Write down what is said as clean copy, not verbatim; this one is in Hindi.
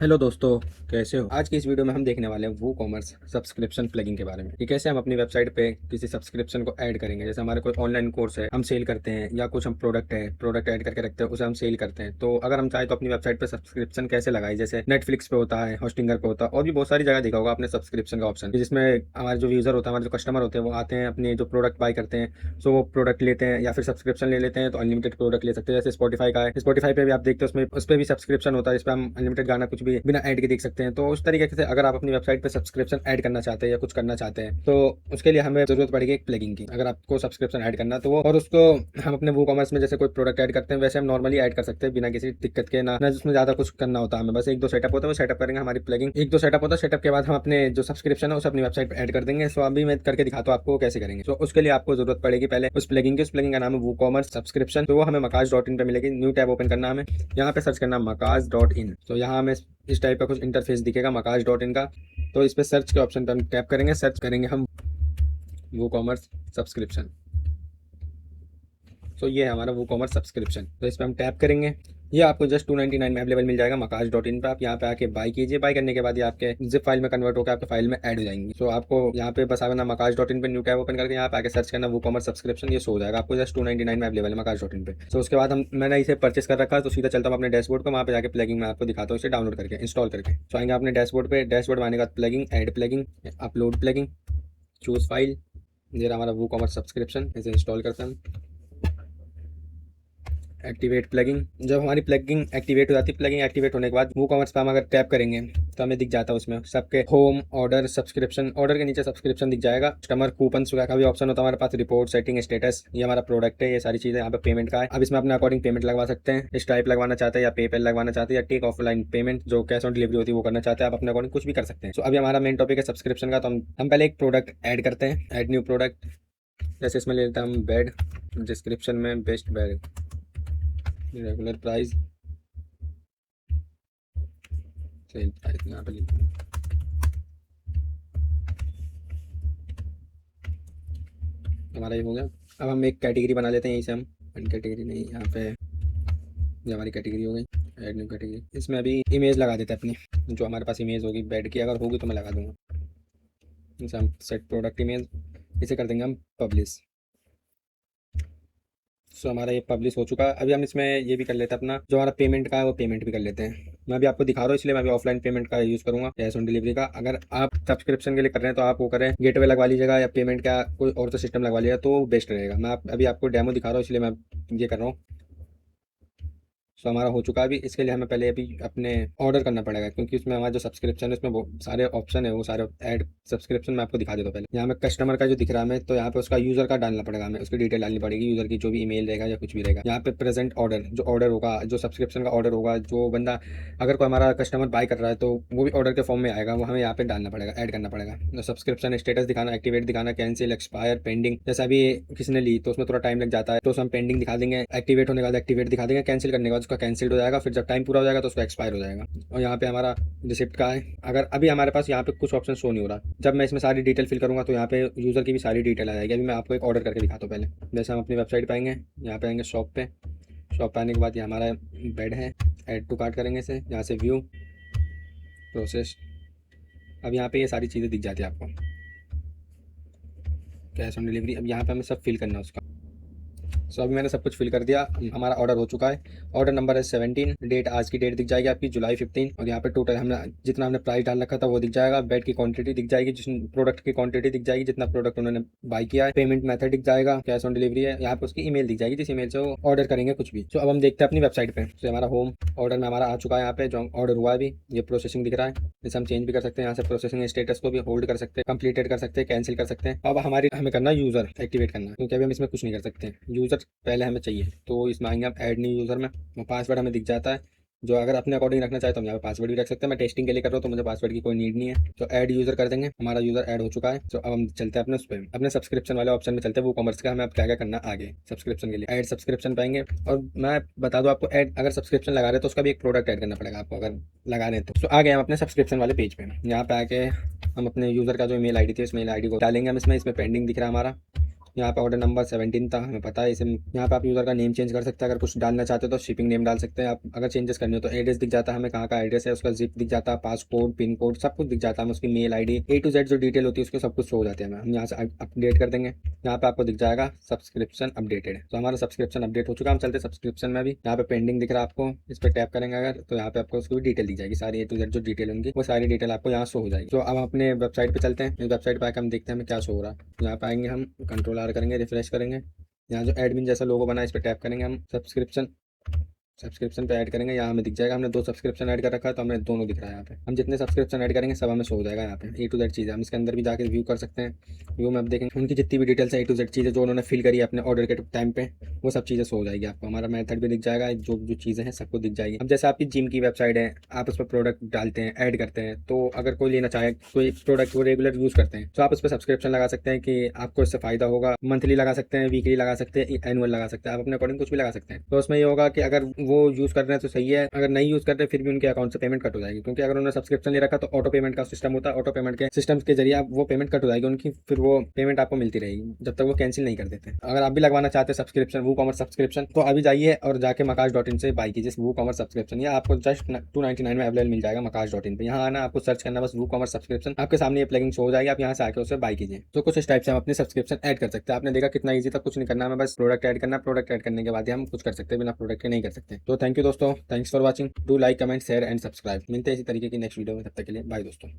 हेलो दोस्तों, कैसे हो। आज की इस वीडियो में हम देखने वाले हैं वो कॉमर्स सब्सक्रिप्शन प्लगइन के बारे में कि कैसे हम अपनी वेबसाइट पे किसी सब्सक्रिप्शन को ऐड करेंगे। जैसे हमारे कोई ऑनलाइन कोर्स है, हम सेल करते हैं, या कुछ हम प्रोडक्ट ऐड करके रखते हैं, उसे हम सेल करते हैं। तो अगर हम चाहे तो अपनी वेबसाइट पे सब्सक्रिप्शन कैसे लगाए, जैसे नेटफ्लिक्स पे होता है, होस्टिंगर पे होता है, और भी बहुत सारी जगह देखा होगा आपने सब्सक्रिप्शन का ऑप्शन, जिसमें हमारे जो यूजर होता है, हमारे जो कस्टमर होते हैं, वो आते हैं, अपने जो प्रोडक्ट बाय करते हैं, सो वो प्रोडक्ट लेते हैं या फिर सब्सक्रिप्शन ले लेते हैं, तो अनलिमिटेड प्रोडक्ट ले सकते हैं। जैसे स्पॉटिफाई का है, स्पॉटिफाई पे भी आप देखते हो, उसमें उस पर भी सब्सक्रिप्शन होता है, जिस पर हम अनलिमिटेड गाना कुछ भी बिना ऐड के देख सकते हैं। तो उस तरीके से अगर आप अपनी वेबसाइट पे सब्सक्रिप्शन ऐड करना चाहते हैं या कुछ करना चाहते हैं, तो उसके लिए हमें जरूरत पड़ेगी एक प्लगइन की। अगर आपको सब्सक्रिप्शन ऐड करना तो वो, और उसको हम अपने वो कॉमर्स में जैसे कोई प्रोडक्ट ऐड करते हैं, वैसे हम नॉर्मली ऐड कर सकते हैं बिना किसी दिक्कत के, ना उसमें ज्यादा कुछ करना होता है हमें। बस एक दो सेटअप होता है, वो सेटअप करेंगे हमारी प्लगइन, एक दो सेटअप होता है, सेटअप के बाद हम अपने जो सब्सक्रिप्शन है उसे अपनी वेबसाइट पर ऐड कर देंगे। सो अभी मैं करके दिखाता हूँ आपको कैसे करेंगे। तो उसके लिए आपको जरूरत पड़ेगी पहले उस प्लगइन की। उस प्लगइन का नाम है वो कॉमर्स सब्सक्रिप्शन। तो वो हमें मकाज.इन पे मिलेगी। न्यू टैब ओपन करना हमें, यहाँ पे सर्च करना मकाज.इन। तो यहाँ हमें इस टाइप का कुछ इंटरफेस दिखेगा मकाज.इन का। तो इस पे सर्च के ऑप्शन पे हम टैप करेंगे, सर्च करेंगे हम वो कॉमर्स सब्सक्रिप्शन। तो ये है हमारा वो कॉमर्स सब्सक्रिप्शन। तो इस पर हम टैप करेंगे। ये आपको जस्ट 299 में अवेलेबल मिल जाएगा मकाज.इन पे। आप यहाँ पे आके बाय कीजिए। बाय करने के बाद ये आपके जिप फाइल में कन्वर्ट होकर आपके फाइल में ऐड हो जाएंगी। तो आपको यहाँ पे बस आना मकाज.इन पे, न्यू टैब ओपन करके यहाँ पे आके सर्च करना वो कॉमर्स सब्सक्रिप्शन। ये शो हो जाएगा आपको जस्ट 299 में अवेलेबल है मकाज.इन पे। तो उसके बाद मैंने इसे परचेस कर रखा है, तो सीधा चलता हूँ अपने डैशबोर्ड पर। वहाँ पे जाके प्लगिंग में आपको दिखाता हूँ इसे डाउनलोड करके, इंस्टॉल करके। तो आएंगे अपने डैशबोर्ड पे। डैशबोर्ड में आने के बाद plugging, add plugging, upload plugging, choose file. ये रहा हमारा वो कॉमर्स सब्सक्रिप्शन। इसे इंस्टॉल करते हैं। Activate plugging. जब हमारी प्लगिंग एक्टिवेट हो जाती है, प्लगिंग एक्टिवेट होने के बाद वो कॉमर्स पे हम अगर टैप करेंगे तो हमें दिख जाता है उसमें सबके होम, ऑर्डर, सब्सक्रिप्शन। ऑर्डर के नीचे सब्सक्रिप्शन दिख जाएगा। कस्टमर कूपन का भी ऑप्शन होता है हमारे पास। रिपोर्ट, सेटिंग, स्टेटस, ये हमारा प्रोडक्ट है, ये सारी चीजें। यहाँ पे पेमेंट का है। अब इसमें अपने अकॉर्डिंग पेमेंट लगवा सकते हैं। स्ट्राइप लगवाना चाहते हैं या पेपैल लगवाना चाहते हैं, या टेक ऑफलाइन पेमेंट जो कैश ऑन डिलीवरी होती है वो करना चाहते हैं, आप अपने अकॉर्डिंग कुछ भी कर सकते हैं। तो अभी हमारा मेन टॉपिक है सब्सक्रिप्शन का। तो हम पहले एक प्रोडक्ट ऐड करते हैं, ऐड न्यू प्रोडक्ट। जैसे इसमें ले लेते हैं हम बेड। डिस्क्रिप्शन में best bed, regular price, sale price यहाँ पे लिखते हैं। हमारा ये हो गया। अब हम एक कैटेगरी बना लेते हैं यहीं से। हम कैटेगरी नहीं, यहाँ पे ये हमारी कैटेगरी हो गई, ऐड न्यू कैटेगरी। इसमें अभी इमेज लगा देते हैं अपनी, जो हमारे पास इमेज होगी बेड की, अगर होगी तो मैं लगा दूंगा। जैसे हम सेट प्रोडक्ट इमेज, इसे कर देंगे हम पब्लिश। सो हमारा ये पब्लिश हो चुका है। अभी हम इसमें ये भी कर लेते हैं, अपना जो हमारा पेमेंट का है वो पेमेंट भी कर लेते हैं। मैं अभी आपको दिखा रहा हूँ, इसलिए मैं अभी ऑफलाइन पेमेंट का यूज़ करूंगा, कैश ऑन डिलीवरी का। अगर आप सब्सक्रिप्शन के लिए कर रहे हैं तो आप वो करें, गेटवे लगवा लीजिएगा, या पेमेंट का कोई और तो सिस्टम लगवा लिएगा तो बेस्ट रहेगा। मैं अभी आपको डेमो दिखा रहा हूँ, इसलिए मैं ये कर रहा हूँ। सो हमारा हो चुका है। अभी इसके लिए हमें पहले अभी अपने ऑर्डर करना पड़ेगा, क्योंकि उसमें हमारा जो सब्सक्रिप्शन है उसमें वो सारे ऑप्शन है, वो सारे ऐड सब्सक्रिप्शन मैं आपको दिखा देता हूँ। पहले यहाँ में कस्टमर का जो दिख रहा है हमें, तो यहाँ पे उसका यूजर का डालना पड़ेगा हमें, उसकी डिटेल डालनी पड़ेगी, यूजर की जो भी ईमेल रहेगा या कुछ भी रहेगा। यहाँ पे प्रेजेंट ऑर्डर, जो ऑर्डर होगा, जो सब्सक्रिप्शन का ऑर्डर होगा, जो बंदा अगर कोई हमारा कस्टमर बाय कर रहा है तो वो भी ऑर्डर के फॉर्म में आएगा, वो हमें यहाँ पे डालना पड़ेगा, ऐड करना पड़ेगा। सब्सक्रिप्शन स्टेटस दिखाना, एक्टिवेट दिखाना, कैंसिल, एक्सपायर, पेंडिंग। जैसा अभी किसी ने ली तो उसमें थोड़ा टाइम लग जाता है, तो हम पेंडिंग दिखा देंगे, एक्टिवेट होने के बाद एक्टिवेट दिखा देंगे, कैंसिल करने के बाद उसका कैंसिल हो जाएगा, फिर जब टाइम पूरा हो जाएगा तो उसका एक्सपायर हो जाएगा। और यहाँ पे हमारा रिसिप्ट का है। अगर अभी हमारे पास यहाँ पे कुछ ऑप्शन शो नहीं हो रहा, जब मैं इसमें सारी डिटेल फिल करूंगा तो यहाँ पे यूजर की भी सारी डिटेल आ जाएगी। अभी मैं आपको एक ऑर्डर करके दिखाता हूँ पहले। जैसे हम अपनी वेबसाइट पे आएंगे, यहाँ पे आएंगे शॉप पे। शॉप पे आने के बाद ये हमारा बेड है, ऐड टू कार्ट करेंगे इसे, यहाँ से व्यू, प्रोसेस। अब यहाँ पे ये सारी चीज़ें दिख जाती है आपको, कैश ऑन डिलीवरी। अब यहाँ पे हमें सब फिल करना है उसका। सो अभी मैंने सब कुछ फिल कर दिया, हमारा ऑर्डर हो चुका है। ऑर्डर नंबर है 17, डेट आज की डेट दिख जाएगी आपकी जुलाई 15। और यहाँ पे टोटल हमने जितना हमने प्राइस डाल रखा था वो दिख जाएगा। बेड की क्वांटिटी दिख जाएगी, जिस प्रोडक्ट की क्वांटिटी दिख जाएगी, जितना प्रोडक्ट उन्होंने बाय किया है। पेमेंट मेथड दिख जाएगा, कैश ऑन डिलीवरी है। यहाँ पे उसकी ईमेल दिख जाएगी, जिस ईमेल से वो ऑर्डर करेंगे कुछ भी। तो अब हम देखते हैं अपनी वेबसाइट पे। तो हमारा होम ऑर्डर में हमारा आ चुका है। यहाँ पे जो ऑर्डर हुआ है अभी, ये प्रोसेसिंग दिख रहा है। जैसे हम चेंज भी कर सकते हैं, यहाँ से प्रोसेसिंग स्टेटस को भी होल्ड कर सकते हैं, कंप्लीटेड कर सकते हैं, कैंसिल कर सकते हैं। अब हमें करना यूजर एक्टिवेट करना, क्योंकि अभी हम इसमें कुछ नहीं कर सकते। यूजर पहले हमें चाहिए, तो इसमें आएंगे आप ऐड न्यू यूजर में। पासवर्ड हमें दिख जाता है, जो अगर अपने अकॉर्डिंग रखना चाहे तो हम यहाँ पे पासवर्ड भी रख सकते हैं। मैं टेस्टिंग के लिए कर रहा हूँ तो मुझे पासवर्ड की कोई नीड नहीं है। तो ऐड यूजर कर देंगे, हमारा यूजर ऐड हो चुका है। तो अब हम चलते हैं अपने उस पर, अपने सब्सक्रिप्शन वाले ऑप्शन में चलते हैं। वो कॉमर्स का हमें अब क्या क्या करना आगे सब्सक्रिप्शन के लिए। ऐड सब्सक्रिप्शन पाएंगे। और मैं बता दूँ आपको, ऐड अगर सब्सक्रिप्शन लगा रहे हैं तो उसका भी एक प्रोडक्ट ऐड करना पड़ेगा आपको, अगर लगा रहे हैं तो। आ गए हम अपने सब्सक्रिप्शन वाले पेज पे। यहाँ पे आके हम अपने यूजर का जो ईमेल आईडी थी, इस मेल आईडी को डालेंगे हम इसमें। इसमें पेंडिंग दिख रहा है हमारा, यहाँ पे ऑर्डर नंबर 17 था, हमें पता है। इसे यहाँ पे आप यूजर का नेम चेंज कर सकते हैं, अगर कुछ डालना चाहते हो तो शिपिंग नेम डाल सकते हैं आप। अगर चेंजेस करनी हो तो एड्रेस दिख जाता है हमें, कहाँ का एड्रेस है, उसका जिप दिख जाता है, पासपोर्ट, पिन कोड सब कुछ दिख जाता है हमें, उसकी mail ID A to Z जो डिटेल होती है उसके सब कुछ शो हो जाते हैं हमें। हम यहाँ से अपडेट कर देंगे। यहाँ पे आपको दिख जाएगा सब्सक्रिप्शन अपडेटेड, तो हमारा सब्सक्रिप्शन अपडेट हो चुका। हम चलते सब्सक्रिप्शन में भी, यहाँ पे पेंडिंग दिख रहा है आपको, इस पर टैप करेंगे अगर तो यहाँ पे आपको उसकी भी डिटेल दिख जाएगी, सारी A to Z जो डिटेल होंगी वो सारी डिटेल आपको यहाँ शो हो जाएगी। तो अब हम अपने वेबसाइट पे चलते हैं। इस वेबसाइट पे आकर हम देखते हैं हमें क्या शो हो रहा है। यहाँ पे आएंगे, हम कंट्रोल R करेंगे, रिफ्रेश करेंगे। यहाँ जो एडमिन जैसा लोगो बना है इस पर टैप करेंगे, हम सब्सक्रिप्शन पे ऐड करेंगे। यहाँ हमें दिख जाएगा हमने 2 सब्सक्रिप्शन ऐड कर रखा है, तो हमें दोनों दिख रहा है यहाँ पे। हम जितने सब्सक्रिप्शन ऐड करेंगे सब हमें शो हो जाएगा यहाँ पे, A to Z चीज़ है। हम इसके अंदर भी जाकर व्यू कर सकते हैं। व्यू में आप देखेंगे उनकी जितनी भी डिटेल्स है A to Z चीज़ें जो उन्होंने फिल करी है अपने ऑर्डर के टाइम पे, वो सब चीज़ें शो हो जाएगी आपको। हमारा मेथड भी दिख जाएगा, जो जो चीज़ें हैं सबको दिख जाएगी। अब जैसे आपकी जिम की वेबसाइट है, आप उस पर प्रोडक्ट डालते हैं, ऐड करते हैं, तो अगर कोई लेना चाहे, कोई प्रोडक्ट वो रेगुलर यूज़ करते हैं, तो आप उस पर सब्सक्रिप्शन लगा सकते हैं कि आपको इससे फायदा होगा। मंथली लगा सकते हैं, वीकली लगा सकते हैं, एनुअल लगा सकते हैं, आप अपने अकॉर्डिंग कुछ भी लगा सकते हैं। तो उसमें ये होगा कि अगर वो यूज़ कर रहे हैं तो सही है, अगर नहीं यूज़ करते फिर भी उनके अकाउंट से पेमेंट कट हो जाएगी, क्योंकि अगर उन्होंने सब्सक्रिप्शन ले रखा तो ऑटो पेमेंट का सिस्टम होता है, ऑटो पेमेंट के सिस्टम के जरिए आप वो पेमेंट कट हो जाएगी उनकी, फिर वो पेमेंट आपको मिलती रहेगी जब तक वो कैंसिल नहीं कर देते। अगर आप भी लगवाना चाहते हैं सब्सक्रिप्शन, वूकॉमर्स सब्सक्रिप्शन, तो अभी जाइए और जाके makash.in से बाई कीजिए वूकॉमर्स सब्सक्रिप्शन। या आपको जस्ट 299 में अवेलेबल मिल जाएगा makash.in पे। यहाँ आना, आपको सर्च करना बस वूकॉमर्स सब्सक्रिप्शन, आपके सामने ये प्लगइन शो हो जाएगी, आप यहाँ से आके उसे बाई कीजिए। तो कुछ इस टाइप से हम अपनी सब्सक्रिप्शन ऐड कर सकते हैं। आपने देखा कितना ईजी था, कुछ नहीं करना, हमें बस प्रोडक्ट ऐड करना, प्रोडक्ट ऐड करने के बाद ही हम कुछ कर सकते हैं, बिना प्रोडक्ट के नहीं कर सकते। तो थैंक यू दोस्तों, thanks for watching, do like, comment, share and subscribe. मिलते हैं इसी तरीके की नेक्स्ट वीडियो में, तब तक के लिए बाय दोस्तों।